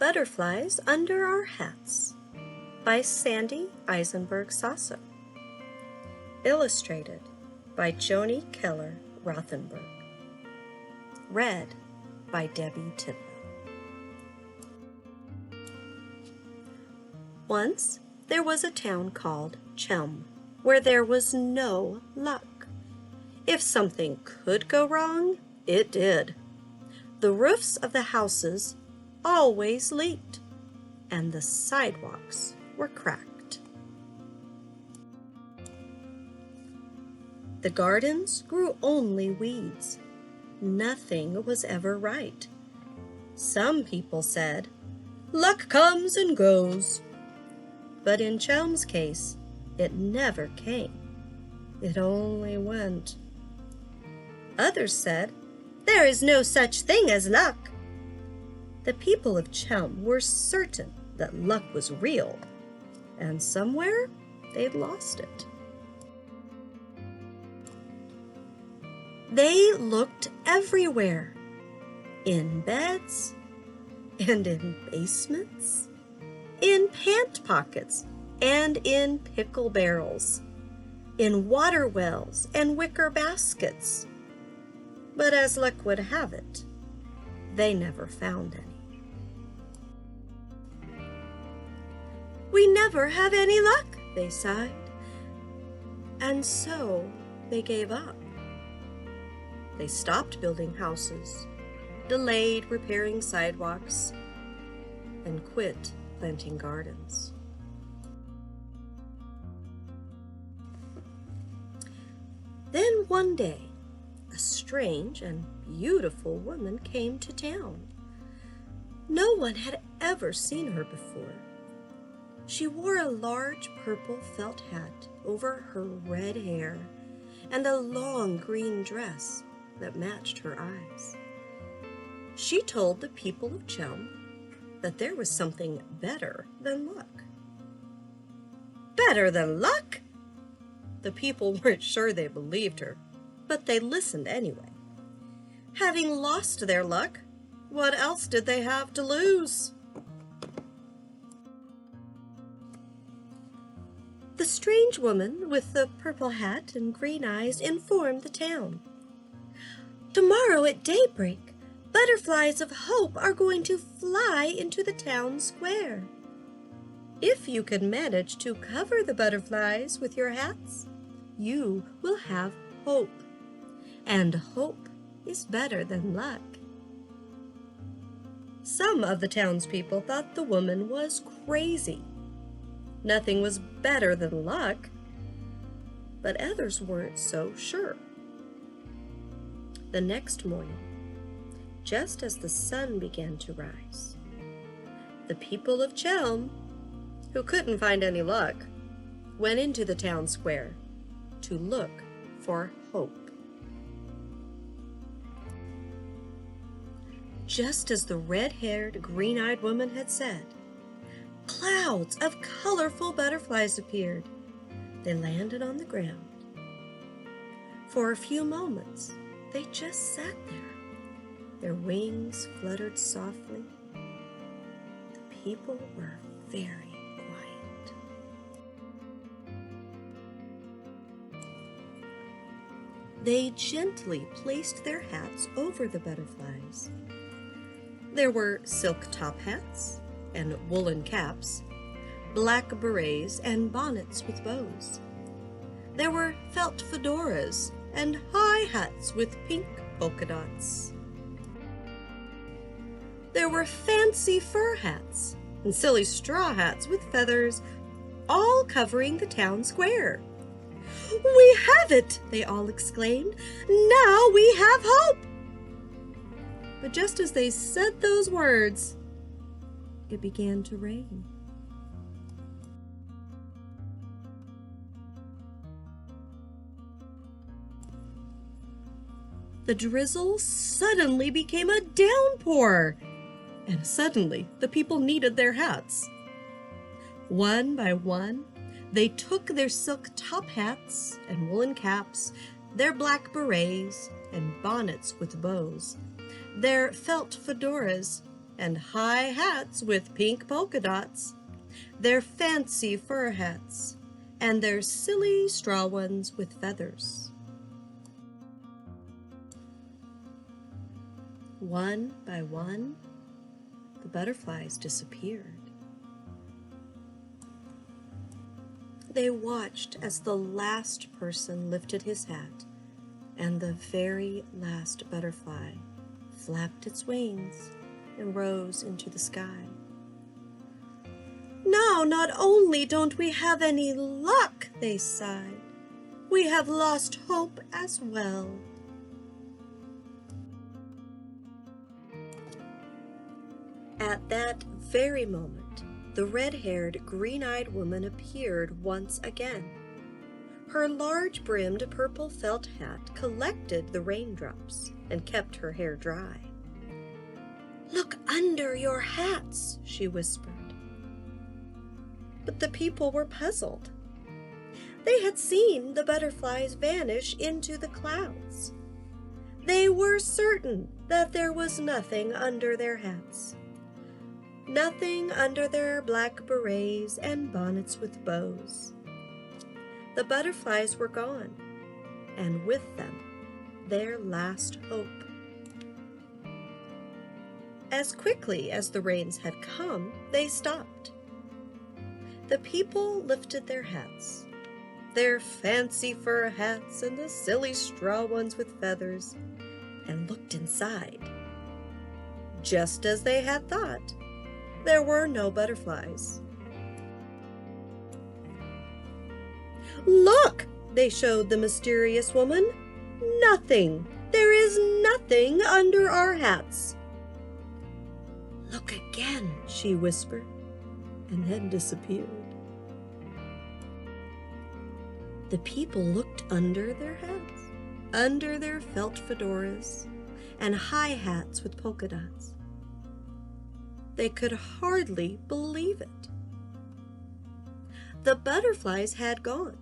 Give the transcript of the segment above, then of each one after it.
Butterflies Under Our Hats by Sandy Eisenberg Sasso. Illustrated by Joni Keller Rothenberg. Read by Debbie Tidwell. Once there was a town called Chelm, where there was no luck. If something could go wrong, it did. The roofs of the houses always leaked, and the sidewalks were cracked. The gardens grew only weeds. Nothing was ever right. Some people said, "Luck comes and goes." But in Chelm's case, it never came. It only went. Others said, "There is no such thing as luck." The people of Chelm were certain that luck was real, and somewhere they'd lost it. They looked everywhere, in beds, and in basements, in pant pockets, and in pickle barrels, in water wells and wicker baskets. But as luck would have it, they never found any. "We never have any luck," they sighed. And so they gave up. They stopped building houses, delayed repairing sidewalks, and quit planting gardens. Then one day, a strange and beautiful woman came to town. No one had ever seen her before. She wore a large purple felt hat over her red hair and a long green dress that matched her eyes. She told the people of Chelm that there was something better than luck. Better than luck? The people weren't sure they believed her, but they listened anyway. Having lost their luck, what else did they have to lose? The strange woman with the purple hat and green eyes informed the town. "Tomorrow at daybreak, butterflies of hope are going to fly into the town square. If you can manage to cover the butterflies with your hats, you will have hope. And hope is better than luck." Some of the townspeople thought the woman was crazy. Nothing was better than luck, but others weren't so sure. The next morning, just as the sun began to rise, the people of Chelm, who couldn't find any luck, went into the town square to look for hope. Just as the red-haired, green-eyed woman had said, clouds of colorful butterflies appeared. They landed on the ground. For a few moments, they just sat there. Their wings fluttered softly. The people were very quiet. They gently placed their hats over the butterflies. There were silk top hats and woolen caps, black berets and bonnets with bows. There were felt fedoras and high hats with pink polka dots. There were fancy fur hats and silly straw hats with feathers, all covering the town square. "We have it!" they all exclaimed. "Now we have hope!" But just as they said those words, it began to rain. The drizzle suddenly became a downpour, and suddenly the people needed their hats. One by one, they took their silk top hats and woolen caps, their black berets and bonnets with bows, their felt fedoras and high hats with pink polka dots, their fancy fur hats, and their silly straw ones with feathers. One by one, the butterflies disappeared. They watched as the last person lifted his hat, and the very last butterfly flapped its wings and rose into the sky. "Now not only don't we have any luck," they sighed, "we have lost hope as well." At that very moment, the red-haired, green-eyed woman appeared once again. Her large-brimmed purple felt hat collected the raindrops and kept her hair dry. "Look under your hats," she whispered. But the people were puzzled. They had seen the butterflies vanish into the clouds. They were certain that there was nothing under their hats. Nothing under their black berets and bonnets with bows. The butterflies were gone, and with them, their last hope. As quickly as the rains had come, they stopped. The people lifted their hats, their fancy fur hats and the silly straw ones with feathers, and looked inside. Just as they had thought, there were no butterflies. "Look!" they showed the mysterious woman. "Nothing! There is nothing under our hats." "Look again," she whispered, and then disappeared. The people looked under their hats, under their felt fedoras, and high hats with polka dots. They could hardly believe it. The butterflies had gone,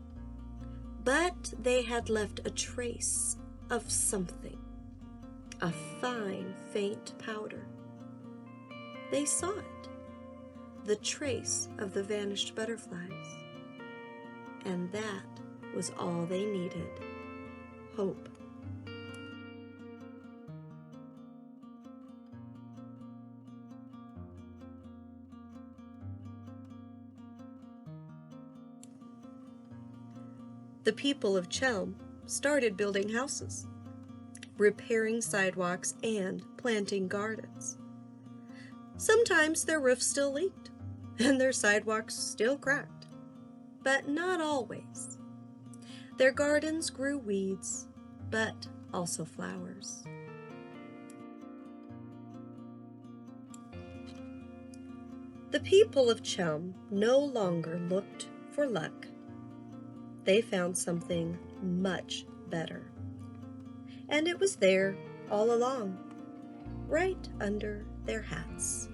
but they had left a trace of something, a fine, faint powder. They saw it, the trace of the vanished butterflies, and that was all they needed: hope. The people of Chelm started building houses, repairing sidewalks, and planting gardens. Sometimes their roofs still leaked, and their sidewalks still cracked, but not always. Their gardens grew weeds, but also flowers. The people of Chelm no longer looked for luck. They found something much better. And it was there all along, right under their hats.